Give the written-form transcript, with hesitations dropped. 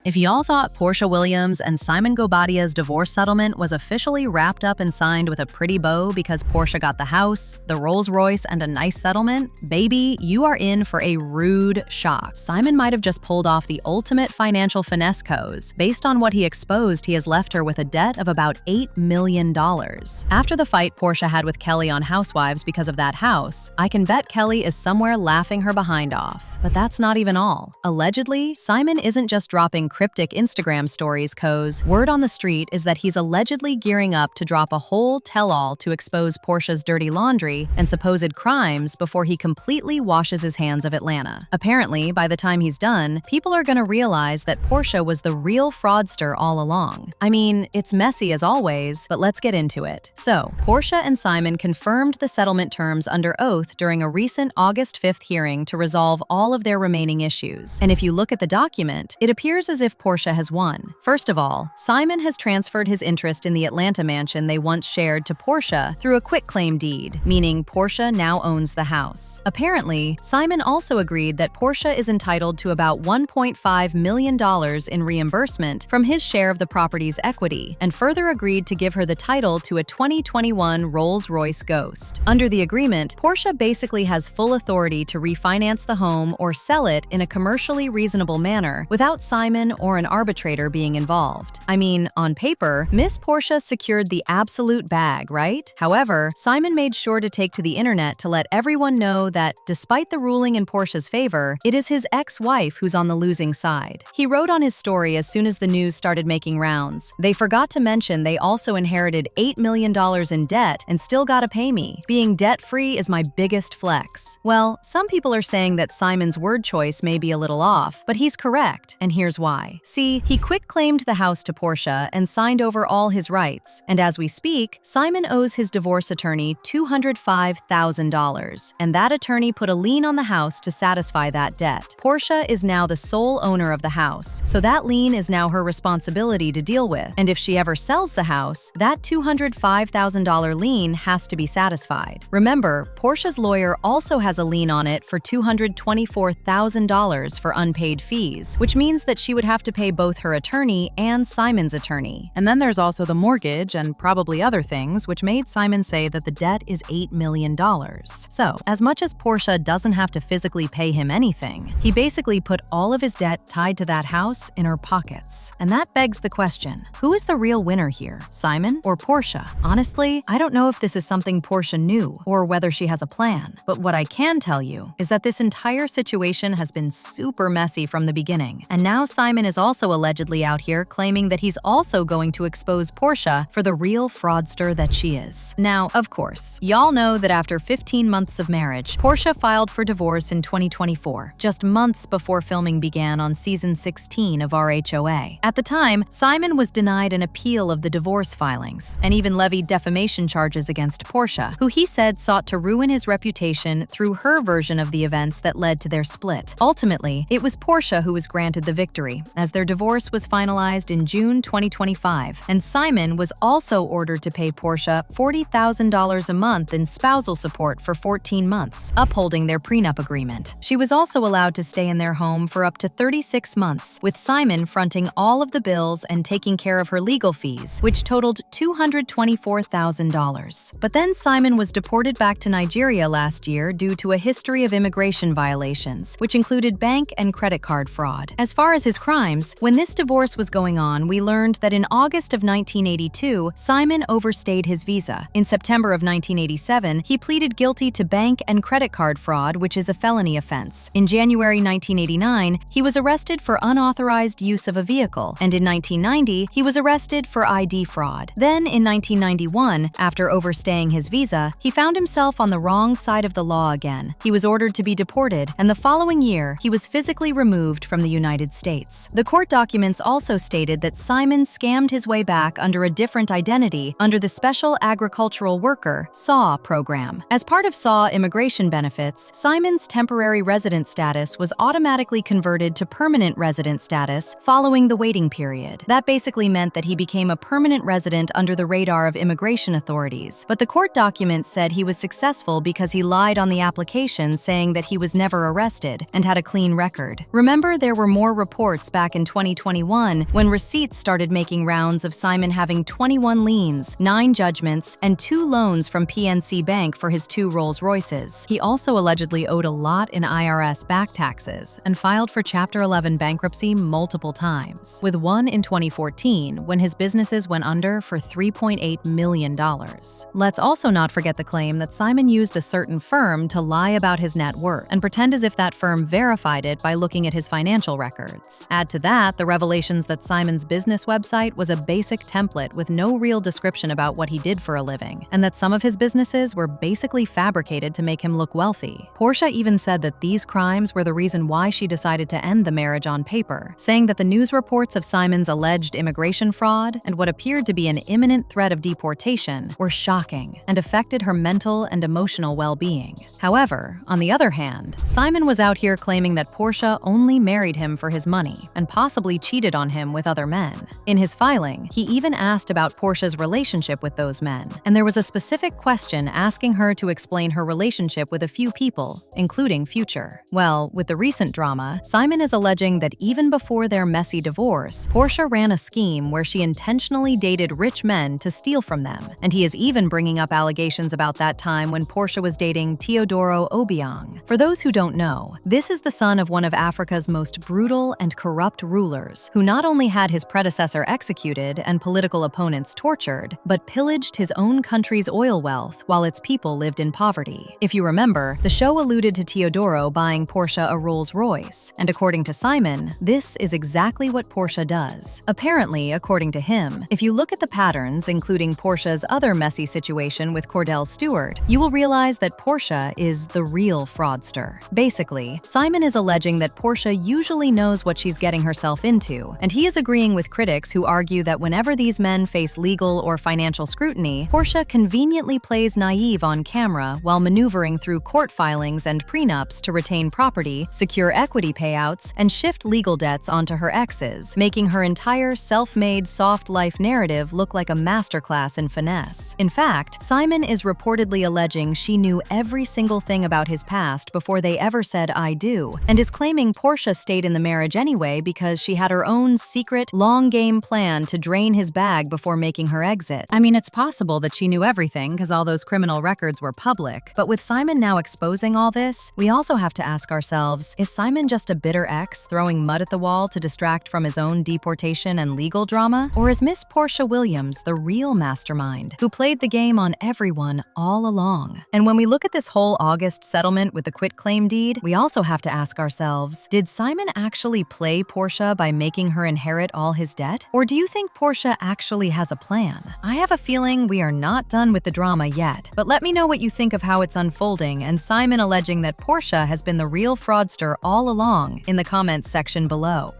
If y'all thought Porsha Williams and Simon Guobadia's divorce settlement was officially wrapped up and signed with a pretty bow because Porsha got the house, the Rolls Royce, and a nice settlement, baby, you are in for a rude shock. Simon might have just pulled off the ultimate financial finesse coz. Based on what he exposed, he has left her with a debt of about $8 million. After the fight Porsha had with Kelli on Housewives because of that house, I can bet Kelli is somewhere laughing her behind off. But that's not even all. Allegedly, Simon isn't just dropping cryptic Instagram stories coz. Word on the street is that he's allegedly gearing up to drop a whole tell-all to expose Porsha's dirty laundry and supposed crimes before he completely washes his hands of Atlanta. Apparently, by the time he's done, people are gonna realize that Porsha was the real fraudster all along. I mean, it's messy as always, but let's get into it. So, Porsha and Simon confirmed the settlement terms under oath during a recent August 5th hearing to resolve all of their remaining issues. And if you look at the document, it appears as if Porsha has won. First of all, Simon has transferred his interest in the Atlanta mansion they once shared to Porsha through a quitclaim deed, meaning Porsha now owns the house. Apparently, Simon also agreed that Porsha is entitled to about $1.5 million in reimbursement from his share of the property's equity, and further agreed to give her the title to a 2021 Rolls Royce Ghost. Under the agreement, Porsha basically has full authority to refinance the home or sell it in a commercially reasonable manner without Simon or an arbitrator being involved. I mean, on paper, Miss Porsha secured the absolute bag, right? However, Simon made sure to take to the internet to let everyone know that, despite the ruling in Porsha's favor, it is his ex-wife who's on the losing side. He wrote on his story as soon as the news started making rounds, "They forgot to mention they also inherited $8 million in debt and still gotta pay me. Being debt-free is my biggest flex." Well, some people are saying that Simon's word choice may be a little off, but he's correct, and here's why. See, he quit-claimed the house to Porsha and signed over all his rights, and as we speak, Simon owes his divorce attorney $205,000, and that attorney put a lien on the house to satisfy that debt. Porsha is now the sole owner of the house, so that lien is now her responsibility to deal with, and if she ever sells the house, that $205,000 lien has to be satisfied. Remember, Porsha's lawyer also has a lien on it for $224,000 for unpaid fees, which means that she would have to pay both her attorney and Simon's attorney. And then there's also the mortgage and probably other things, which made Simon say that the debt is $8 million. So, as much as Porsha doesn't have to physically pay him anything, he basically put all of his debt tied to that house in her pockets. And that begs the question, who is the real winner here, Simon or Porsha? Honestly, I don't know if this is something Porsha knew or whether she has a plan, but what I can tell you is that this entire situation has been super messy from the beginning, and now Simon is also allegedly out here claiming that he's also going to expose Porsha for the real fraudster that she is. Now, of course, y'all know that after 15 months of marriage, Porsha filed for divorce in 2024, just months before filming began on season 16 of RHOA. At the time, Simon was denied an appeal of the divorce filings, and even levied defamation charges against Porsha, who he said sought to ruin his reputation through her version of the events that led to their split. Ultimately, it was Porsha who was granted the victory, as their divorce was finalized in June 2025, and Simon was also ordered to pay Porsha $40,000 a month in spousal support for 14 months, upholding their prenup agreement. She was also allowed to stay in their home for up to 36 months, with Simon fronting all of the bills and taking care of her legal fees, which totaled $224,000. But then Simon was deported back to Nigeria last year due to a history of immigration violations, which included bank and credit card fraud. As far as his crimes, when this divorce was going on, we learned that in August of 1982, Simon overstayed his visa. In September of 1987, he pleaded guilty to bank and credit card fraud, which is a felony offense. In January 1989, he was arrested for unauthorized use of a vehicle, and in 1990, he was arrested for ID fraud. Then, in 1991, after overstaying his visa, he found himself on the wrong side of the law again. He was ordered to be deported, and the following year, he was physically removed from the United States. The court documents also stated that Simon scammed his way back under a different identity under the Special Agricultural Worker (SAW) program. As part of SAW immigration benefits, Simon's temporary resident status was automatically converted to permanent resident status following the waiting period. That basically meant that he became a permanent resident under the radar of immigration authorities. But the court documents said he was successful because he lied on the application saying that he was never arrested and had a clean record. Remember, there were more reports back in 2021 when receipts started making rounds of Simon having 21 liens, 9 judgments, and 2 loans from PNC Bank for his 2 Rolls Royces. He also allegedly owed a lot in IRS back taxes and filed for Chapter 11 bankruptcy multiple times, with one in 2014 when his businesses went under for $3.8 million. Let's also not forget the claim that Simon used a certain firm to lie about his net worth and pretend as if that firm verified it by looking at his financial records. Add to that the revelations that Simon's business website was a basic template with no real description about what he did for a living, and that some of his businesses were basically fabricated to make him look wealthy. Porsha even said that these crimes were the reason why she decided to end the marriage on paper, saying that the news reports of Simon's alleged immigration fraud and what appeared to be an imminent threat of deportation were shocking and affected her mental and emotional well-being. However, on the other hand, Simon was out here claiming that Porsha only married him for his money and possibly cheated on him with other men. In his filing, he even asked about Porsha's relationship with those men, and there was a specific question asking her to explain her relationship with a few people, including Future. Well, with the recent drama, Simon is alleging that even before their messy divorce, Porsha ran a scheme where she intentionally dated rich men to steal from them, and he is even bringing up allegations about that time when Porsha was dating Teodoro Obiang. For those who don't know, this is the son of one of Africa's most brutal and corrupt rulers, who not only had his predecessor executed and political opponents tortured, but pillaged his own country's oil wealth while its people lived in poverty. If you remember, the show alluded to Teodoro buying Porsha a Rolls Royce, and according to Simon, this is exactly what Porsha does. Apparently, according to him, if you look at the patterns, including Porsha's other messy situation with Cordell Stewart, you will realize that Porsha is the real fraudster. Basically, Simon is alleging that Porsha usually knows what she's getting herself into, and he is agreeing with critics who argue that whenever these men face legal or financial scrutiny, Porsha conveniently plays naive on camera while maneuvering through court filings and prenups to retain property, secure equity payouts, and shift legal debts onto her exes, making her entire self-made soft life narrative look like a masterclass in finesse. In fact, Simon is reportedly alleging she knew every single thing about his past before they ever said "I do," and is claiming Porsha stayed in the marriage anyway because she had her own secret, long-game plan to drain his bag before making her exit. I mean, it's possible that she knew everything because all those criminal records were public, but with Simon now exposing all this, we also have to ask ourselves, is Simon just a bitter ex throwing mud at the wall to distract from his own deportation and legal drama? Or is Miss Porsha Williams the real mastermind who played the game on everyone all along? And when we look at this whole August settlement with the quitclaim deed, we also have to ask ourselves, did Simon actually play Porsha by making her inherit all his debt? Or do you think Porsha actually has a plan? I have a feeling we are not done with the drama yet, but let me know what you think of how it's unfolding and Simon alleging that Porsha has been the real fraudster all along in the comments section below.